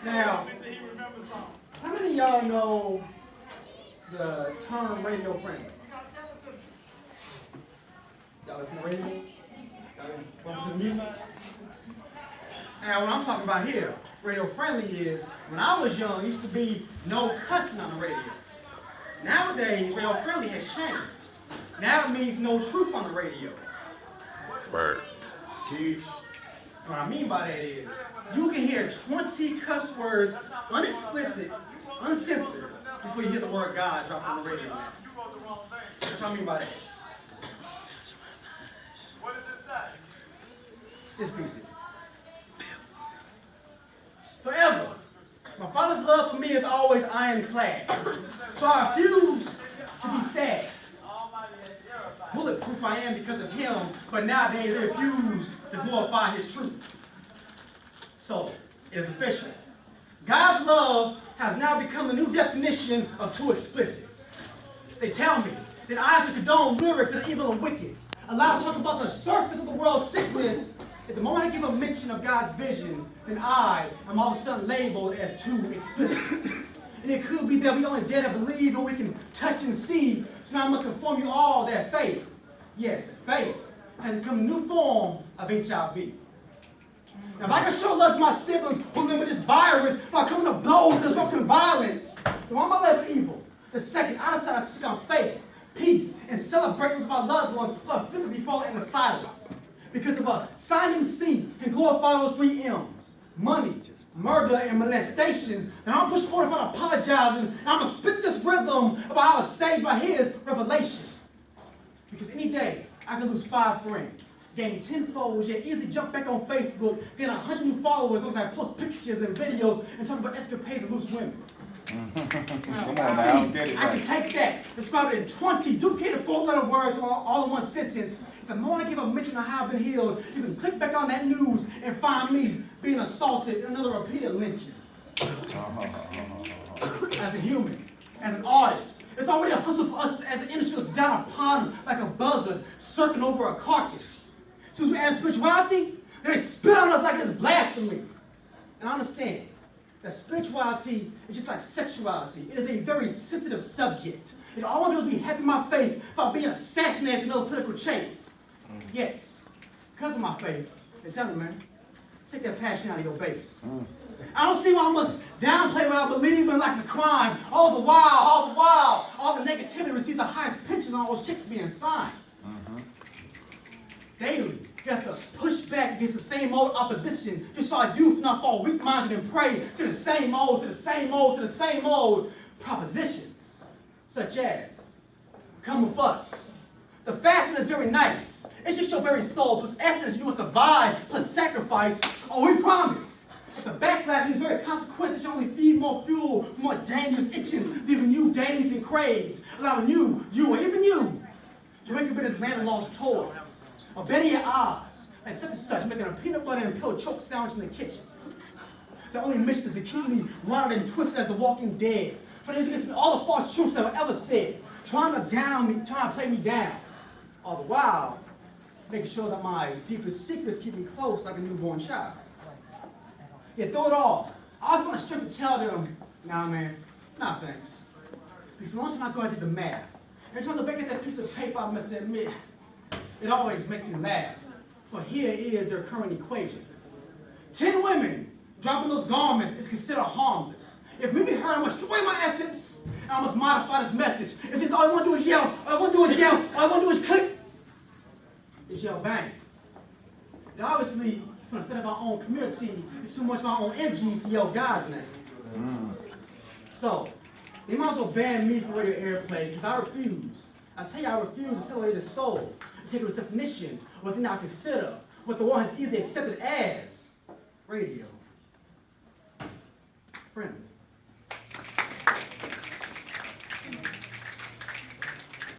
Now, how many of y'all know the term radio friendly? Y'all listen to radio? Y'all listen to music? And what I'm talking about here, radio friendly is, when I was young, it used to be no cussing on the radio. Nowadays, radio friendly has changed. Now it means no truth on the radio. Word. Teach. What I mean by that is, you can hear 20 cuss words, unexplicit, uncensored, before you hear the word God drop on the radio now. That's what I mean by that. What does it say? This piece of it. Forever. My Father's love for me is always ironclad. So I refuse to be sad. Bulletproof I am because of him, but nowadays they refuse to glorify his truth. So, it is official. God's love has now become the new definition of too explicit. They tell me that I have to condone lyrics that are evil and wicked, allowed to talk about the surface of the world's sickness. At the moment I give a mention of God's vision, then I am all of a sudden labeled as too explicit. And it could be that we only dare to believe what we can touch and see. So now I must inform you all that faith, yes, faith, has become a new form of HIV. Now, if I can show love to my siblings who live with this virus by coming to blows and disrupting violence, then why am I labeled evil? The second, I decide to speak on faith, peace, and celebrate with my loved ones who have physically fallen into silence. Because of a sign and see and glorify those 3 M's, money, murder, and molestation, then I'm push forward without apologizing, and I'm going to spit this rhythm about how I was saved by his revelation. Because any day, I can lose 5 friends, gain 10 followers, yet easily jump back on Facebook, get 100 new followers as I post pictures and videos and talk about escapades of loose women. Come on now, get it I right. can take that, describe it in 20 duplicated 4-letter words all in one sentence. The moment I give a mention of how I've been healed, you can click back on that news and find me being assaulted and another repeated lynching. As a human, as an artist, it's already a hustle for us as the industry looks down upon us like a buzzard circling over a carcass. So as we add spirituality, they spit on us like it is blasphemy. And I understand that spirituality is just like sexuality. It is a very sensitive subject. And all I want to do is be happy in my faith without being assassinated in another political chase. Yet, because of my faith, they tell me, man, take that passion out of your base. I don't see why I must downplay what I believe in like a crime. All the while, all the negativity receives the highest pitches on those chicks being signed. Daily, you have to push back against the same old opposition. You saw youth not fall weak-minded and pray to the same old propositions, such as, come with us. The fasting is very nice. It's just your very soul, plus essence you must survive, plus sacrifice. Oh, we promise. But the backlash is very consequential. It should only feed more fuel for more dangerous itches, leaving you dazed and crazed, allowing you, or even you, to wake up in this land of lost toys. Or better yet, odds, like such and such, making a peanut butter and pill choke sandwich in the kitchen. The only mission is to keep me rounded and twisted as the walking dead. For this against me all the false truths that I've ever said, trying to play me down. All the while, making sure that my deepest secrets keep me close like a newborn child. Yet through it all, I always want the strength to tell them, nah man, nah thanks. Because the once time I go, I did the math. Every time I look back at that piece of paper, I must admit, it always makes me laugh. For here is their current equation. 10 women dropping those garments is considered harmless. If me be heard, I must destroy my essence, and I must modify this message. It says all I want to do is yell, all I want to do is yell, all I want to do is click. It's yell bang. And obviously, for the sake of our own community, it's too much of our own energies to yell God's name. So, they might as well ban me from radio airplay because I refuse. I tell you, I refuse to celebrate the soul, to take its definition, what they now consider, what the world has easily accepted as radio friendly.